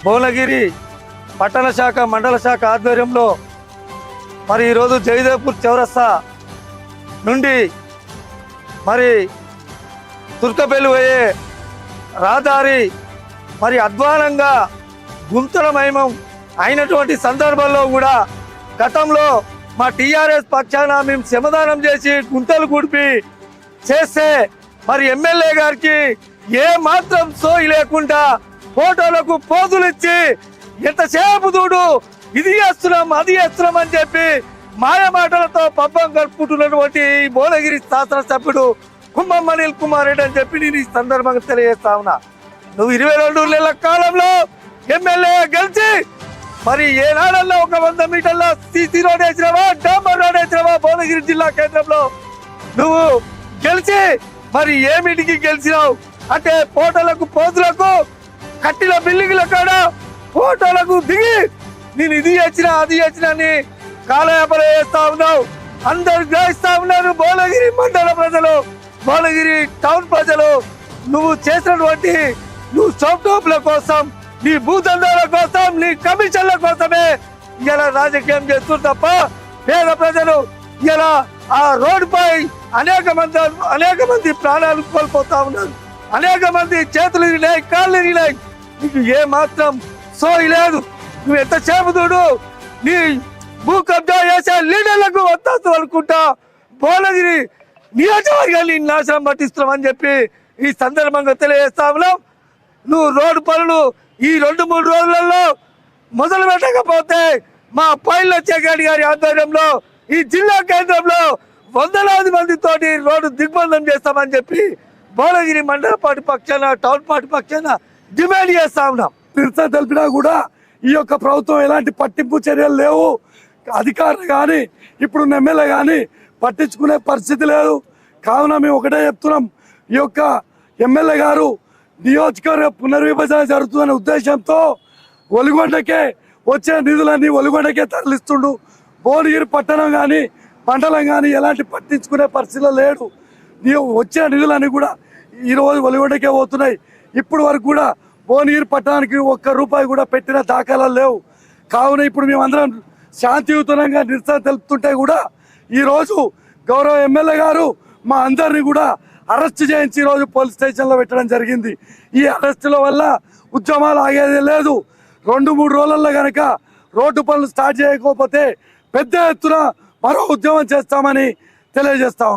భువనగిరి పట్టణ శాఖ మండల శాఖ ఆధ్వర్యంలో మరి ఈరోజు జయదేవ్పూర్ చౌరస్తా నుండి మరి తుర్కపల్లి పోయే రహదారి మరి అధ్వానంగా గుంతలమయం అయినటువంటి సందర్భంలో కూడా గతంలో మా టీఆర్ఎస్ పక్షాన మేము శ్రమదానం చేసి గుంతలు గుడిపి చేస్తే మరి ఎమ్మెల్యే గారికి ఏ మాత్రం సోయి లేకుండా ఫోటోలకు పోజులు ఇచ్చి ఎంతసేపు చూడు ఇది చేస్తున్నాం అది చేస్తున్నాం అని చెప్పి మాయ మాటలతో పబ్బం గడుపుకుంటున్నటువంటి భువనగిరి శాసనసభ్యుడు కుంభం అనిల్ కుమార్ రెడ్డి అని చెప్పి నేను ఈ సందర్భంగా తెలియజేస్తా ఉన్నా. నువ్వు 22 నెలల కాలంలో ఎమ్మెల్యే గెలిచి మరి ఏనాడల్లో 100 మీటర్ల సీసీ రోడ్ వేసినావా, డాంబర్ రోడ్ వేసినావా భువనగిరి జిల్లా కేంద్రంలో నువ్వు గెలిచి మరి ఏమిటికి గెలిచినావు అంటే ఫోటోలకు పోజులకు కట్టిన బిల్డింగ్ల కాడ ఫోటోలకు దిగి నేను ఇది చేసినా అది చేసినా అని కాలయాపన చేస్తా ఉన్నావు. అందరు గ్రహిస్తా ఉన్నారు. భువనగిరి మండల ప్రజలు, భువనగిరి టౌన్ ప్రజలు నువ్వు చేసినటువంటి నువ్వు సోప్టోపుల కోసం, నీ భూదందాల కోసం, నీ కమిషన్ల కోసమే ఇలా రాజకీయం చేస్తున్నారు తప్ప పేద ప్రజలు ఇలా ఆ రోడ్డుపై అనేక మంది ప్రాణాలు కోల్పోతా ఉన్నారు. అనేక మంది చేతులు ఇరిగినాయి, కాళ్ళు ఇరిగినాయి. నీకు ఏ మాత్రం సోయి లేదు. నువ్వు ఎంత చేపుతుడు నీ భూ కబ్జా చేసే లీడర్లకు వస్తావు అనుకుంటా భువనగిరి నియోజకవర్గాన్ని నాశనం పట్టిస్తున్నామని చెప్పి ఈ సందర్భంగా తెలియజేస్తా ఉన్నాం. నువ్వు రోడ్డు పనులు ఈ 2-3 రోజులలో మొదలు పెట్టకపోతే మా పైలచ్చేగాడి గారి ఆధ్వర్యంలో ఈ జిల్లా కేంద్రంలో వందలాది మందితోటి రోడ్డు దిగ్బంధం చేస్తామని చెప్పి భువనగిరి మండల పార్టీ పక్షాన టౌన్ పార్టీ పక్షాన డిమాండ్ చేస్తా ఉన్నాం. నిరసన తెలిపినా కూడా ఈ యొక్క ప్రభుత్వం ఎలాంటి పట్టింపు చర్యలు లేవు. అధికారులు కానీ ఇప్పుడున్న ఎమ్మెల్యే కానీ పట్టించుకునే పరిస్థితి లేదు. కావున మేము ఒకటే చెప్తున్నాం, ఈ యొక్క ఎమ్మెల్యే గారు నియోజకవర్గ పునర్విభజన జరుగుతుందనే ఉద్దేశంతో ఒలిగొండకే వచ్చే నిధులన్నీ ఒలిగొండకే తరలిస్తుండు. భువనగిరి పట్టణం కానీ మండలం కానీ ఎలాంటి పట్టించుకునే పరిస్థితిలో లేడు. వచ్చిన నిధులన్నీ కూడా ఈరోజు ఒలిగొండకే పోతున్నాయి. ఇప్పుడు వరకు కూడా భువనగిరి పట్టణానికి 1 రూపాయి కూడా పెట్టిన దాఖలాలు లేవు. కావున ఇప్పుడు మేమందరం శాంతియుతంగా నిరసన తెలుపుతుంటే కూడా ఈరోజు గౌరవ ఎమ్మెల్యే గారు మా అందరినీ కూడా అరెస్ట్ చేయించి ఈరోజు పోలీస్ స్టేషన్లో పెట్టడం జరిగింది. ఈ అరెస్టుల వల్ల ఉద్యమాలు ఆగేది లేదు. 2-3 రోజుల్లో కనుక రోడ్డు పనులు స్టార్ట్ చేయకపోతే పెద్ద ఎత్తున మరో ఉద్యమం చేస్తామని తెలియజేస్తా ఉన్నాం.